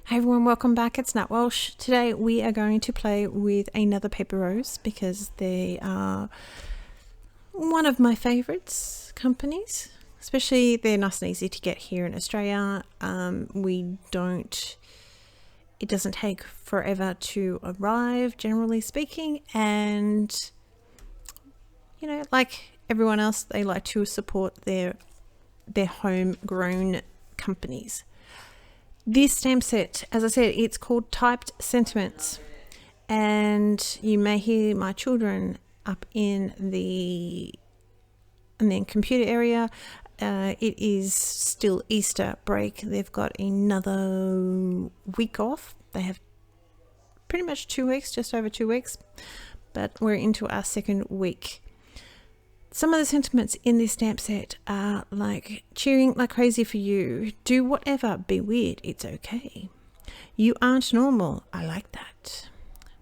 Hey everyone, welcome back. It's Nat Walsh. Today we are going to play with another paper rose because they are one of my favourites companies. Especially they're nice and easy to get here in Australia. It doesn't take forever to arrive, generally speaking, and like everyone else, they like to support their homegrown companies. This stamp set, as I said, it's called Typed Sentiments, and you may hear my children up in the computer area. It is still Easter break. They've got another week off. They have pretty much 2 weeks, just over 2 weeks, but we're into our second week. Some of the sentiments in this stamp set are like cheering like crazy for you. Do whatever, be weird, it's okay. You aren't normal, I like that.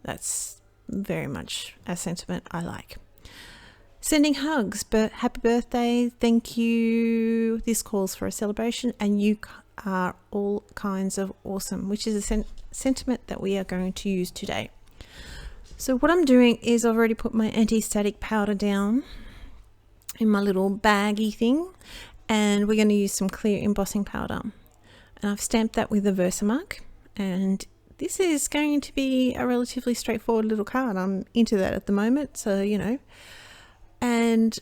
That's very much a sentiment I like. Sending hugs, but happy birthday, thank you. This calls for a celebration and you are all kinds of awesome, which is a sentiment that we are going to use today. So what I'm doing is I've already put my anti-static powder down in my little baggy thing, and we're going to use some clear embossing powder, and I've stamped that with a Versamark, and this is going to be a relatively straightforward little card. I'm into that at the moment, so and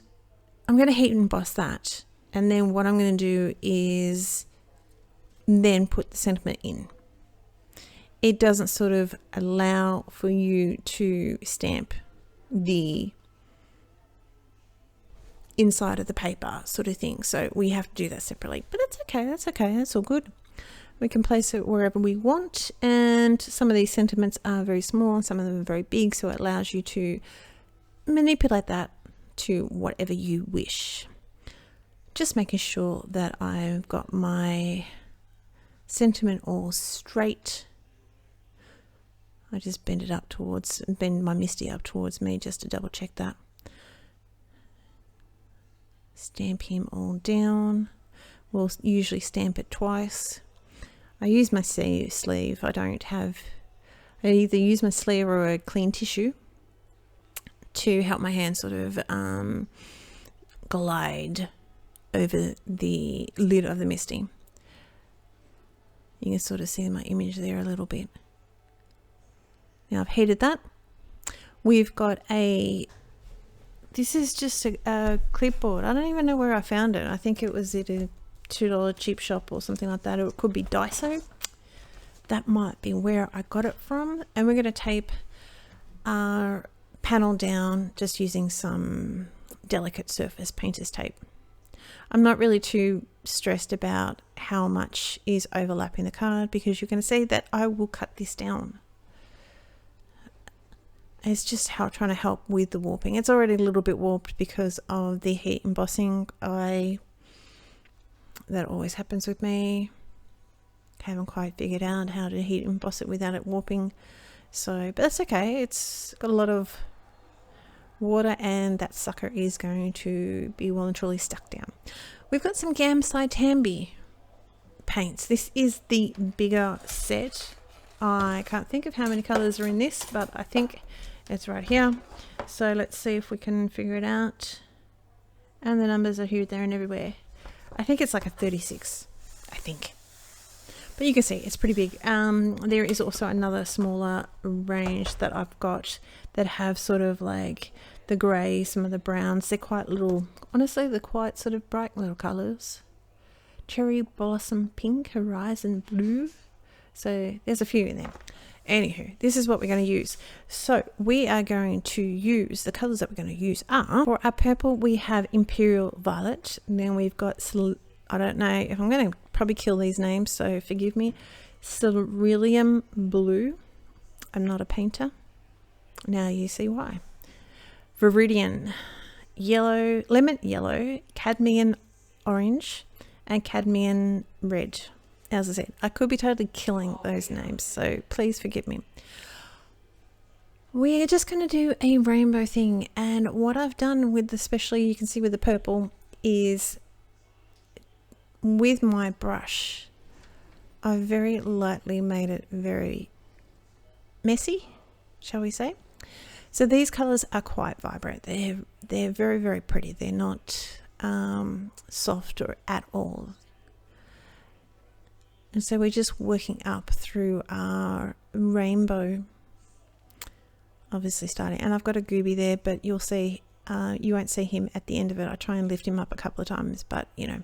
I'm going to heat emboss that, and then what I'm going to do is then put the sentiment in. It doesn't sort of allow for you to stamp the inside of the paper sort of thing, so we have to do that separately, but it's okay, that's all good. We can place it wherever we want, and some of these sentiments are very small, some of them are very big, so it allows you to manipulate that to whatever you wish. Just making sure that I've got my sentiment all straight. I just bend my MISTI up towards me just to double check that. Stamp him all down. We'll usually stamp it twice. I use my sleeve. I either use my sleeve or a clean tissue to help my hand sort of glide over the lid of the MISTI. You can sort of see my image there a little bit. Now I've heated that. We've got this is just a clipboard. I don't even know where I found it. I think it was at a $2 cheap shop or something like that, or it could be Daiso. That might be where I got it from. And we're going to tape our panel down just using some delicate surface painter's tape. I'm not really too stressed about how much is overlapping the card, because you're going to see that I will cut this down. It's just trying to help with the warping. It's already a little bit warped because of the heat embossing. That always happens with me. Haven't quite figured out how to heat emboss it without it warping. But that's okay. It's got a lot of water and that sucker is going to be well and truly stuck down. We've got some Gamsai Tambi paints. This is the bigger set. I can't think of how many colors are in this, but I think it's right here. So let's see if we can figure it out. And the numbers are here, there and everywhere. I think it's like a 36, I think. But you can see it's pretty big. There is also another smaller range that I've got that have sort of like the grey, some of the browns. They're quite little, honestly, they're quite sort of bright little colours. Cherry Blossom Pink, Horizon Blue. So there's a few in there. Anywho, this is what we're going to use. So we are going to use, the colours that we're going to use are, for our purple, we have Imperial Violet. And then we've got, I don't know if I'm going to probably kill these names, so forgive me. Cerulean Blue. I'm not a painter. Now you see why. Viridian Yellow, Lemon Yellow, Cadmium Orange, and Cadmium Red. As I said, I could be totally killing those names, so please forgive me. We're just going to do a rainbow thing, and what I've done with, especially you can see with the purple, is with my brush, I very lightly made it very messy, shall we say. So these colors are quite vibrant. They're very, very pretty. They're not soft or at all. And so we're just working up through our rainbow, obviously starting. And I've got a Gooby there, but you'll see, you won't see him at the end of it. I try and lift him up a couple of times, but you know,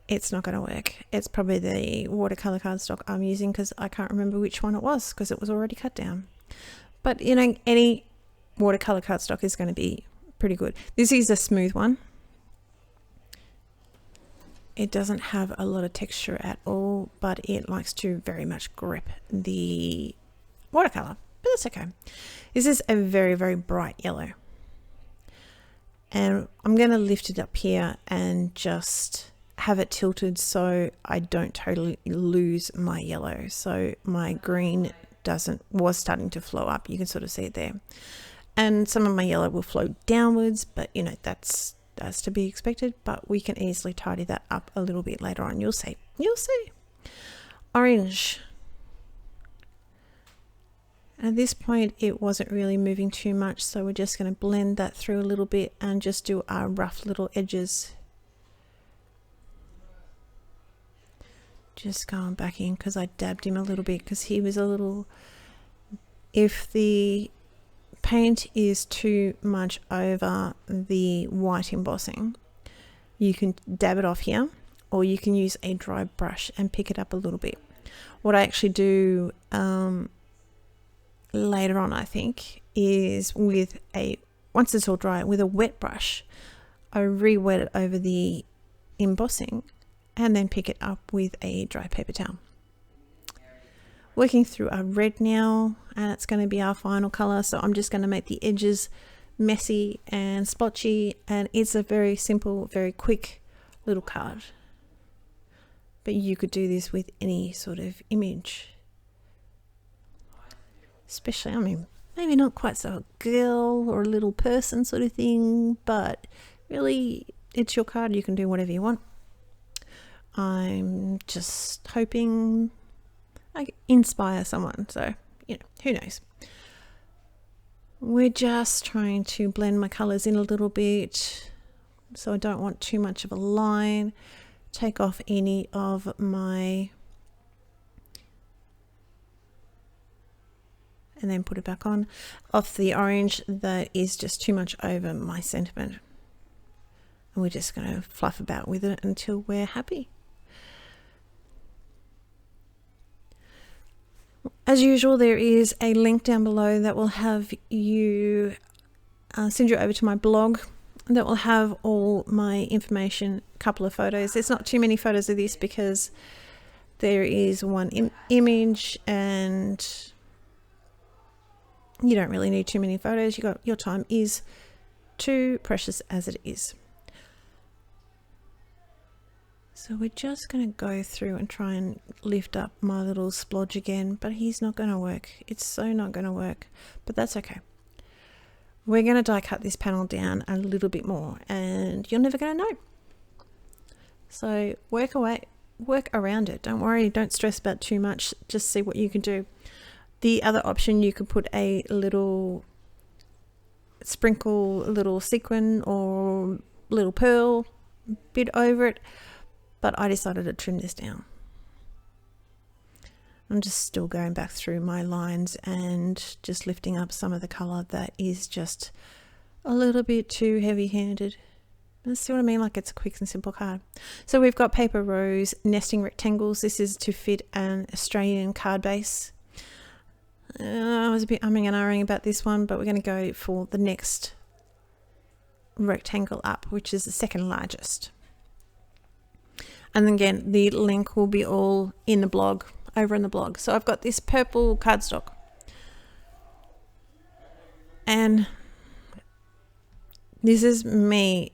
it's not going to work. It's probably the watercolor cardstock I'm using because I can't remember which one it was because it was already cut down. But you know, any watercolor cardstock is going to be pretty good. This is a smooth one. It doesn't have a lot of texture at all, but it likes to very much grip the watercolor, but that's okay. This is a very, very bright yellow. And I'm going to lift it up here and just have it tilted so I don't totally lose my yellow. So my green was starting to flow up. You can sort of see it there. And some of my yellow will flow downwards, but you know, that's to be expected, but we can easily tidy that up a little bit later on. You'll see. Orange. At this point, it wasn't really moving too much, so we're just going to blend that through a little bit and just do our rough little edges. Just going back in because I dabbed him a little bit because he was a little, if the paint is too much over the white embossing, you can dab it off here, or you can use a dry brush and pick it up a little bit. What I actually do later on, I think, is with once it's all dry, with a wet brush, I re-wet it over the embossing and then pick it up with a dry paper towel. Working through our red now, and it's going to be our final color. So I'm just going to make the edges messy and splotchy, and it's a very simple, very quick little card. But you could do this with any sort of image. Especially, I mean, maybe not quite so a girl or a little person sort of thing, but really it's your card. You can do whatever you want. I'm just hoping I inspire someone, so you know, who knows. We're just trying to blend my colors in a little bit, so I don't want too much of a line. Take off any of my, and then put it back on, off the orange that is just too much over my sentiment, and we're just going to fluff about with it until we're happy. As usual, there is a link down below that will have you send you over to my blog that will have all my information, a couple of photos. There's not too many photos of this because there is one image and you don't really need too many photos. Your time is too precious as it is. So we're just going to go through and try and lift up my little splodge again, but he's not going to work. It's so not going to work, but that's okay. We're going to die cut this panel down a little bit more and you're never going to know. So work around it. Don't worry, don't stress about too much. Just see what you can do. The other option, you could put a little sprinkle, a little sequin or little pearl bit over it. But I decided to trim this down. I'm just still going back through my lines and just lifting up some of the color that is just a little bit too heavy-handed. See what I mean? Like it's a quick and simple card. So we've got Paper Rose nesting rectangles. This is to fit an Australian card base. I was a bit umming and ahhing about this one, but we're going to go for the next rectangle up, which is the second largest. And then again, the link will be all in the blog, over in the blog. So I've got this purple cardstock. And this is me.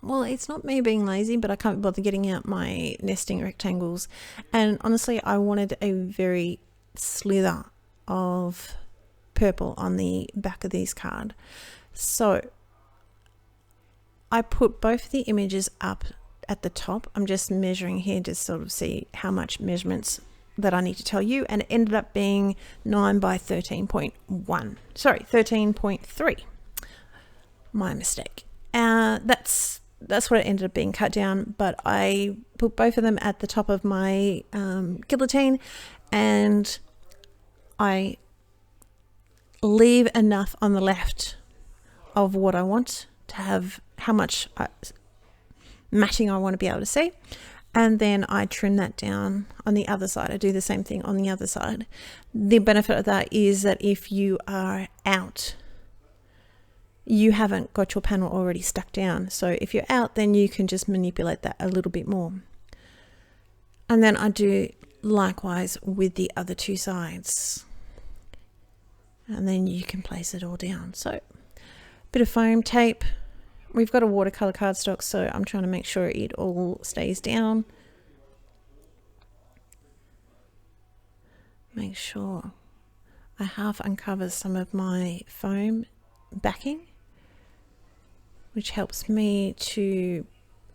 Well, it's not me being lazy, but I can't bother getting out my nesting rectangles. And honestly, I wanted a very slither of purple on the back of this card. So I put both the images up at the top. I'm just measuring here to sort of see how much measurements that I need to tell you, and it ended up being 9 by 13.1. Sorry, 13.3. My mistake. That's what it ended up being cut down, but I put both of them at the top of my guillotine, and I leave enough on the left of what I want to have, how much matting I want to be able to see, and then I trim that down on the other side. I do the same thing on the other side. The benefit of that is that if you are out, you haven't got your panel already stuck down. So if you're out, then you can just manipulate that a little bit more. And then I do likewise with the other two sides. And then you can place it all down. So bit of foam tape. We've got a watercolor cardstock, so I'm trying to make sure it all stays down. Make sure I half uncover some of my foam backing, which helps me to,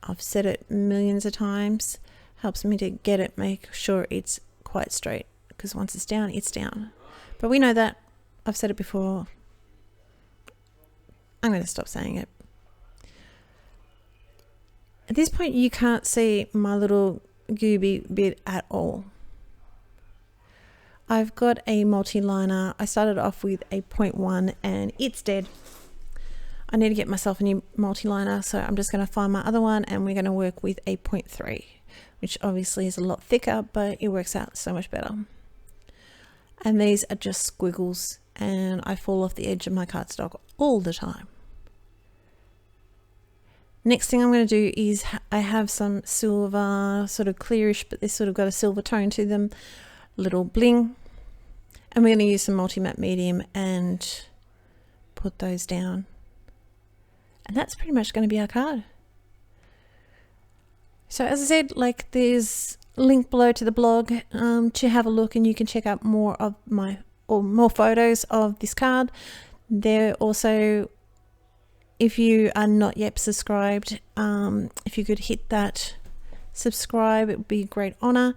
I've said it millions of times, helps me to get it, make sure it's quite straight, because once it's down, it's down. But we know that. I've said it before. I'm going to stop saying it. At this point, you can't see my little gooby bit at all. I've got a multi-liner. I started off with a 0.1 and it's dead. I need to get myself a new multi-liner, so I'm just going to find my other one and we're going to work with a 0.3, which obviously is a lot thicker, but it works out so much better. And these are just squiggles, and I fall off the edge of my cardstock all the time. Next thing I'm going to do is I have some silver, sort of clearish, but they sort of got a silver tone to them, little bling. And we're going to use some multi-matte medium and put those down. And that's pretty much going to be our card. So as I said, like, there's a link below to the blog to have a look, and you can check out more of more photos of this card. There also, if you are not yet subscribed, if you could hit that subscribe, it would be a great honor,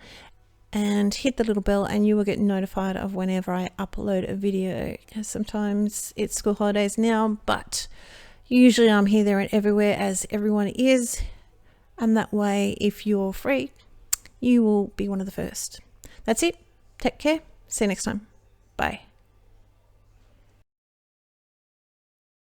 and hit the little bell and you will get notified of whenever I upload a video. Sometimes it's school holidays now, but usually I'm here, there and everywhere, as everyone is, and that way if you're free you will be one of the first. That's it. Take care. See you next time. Bye.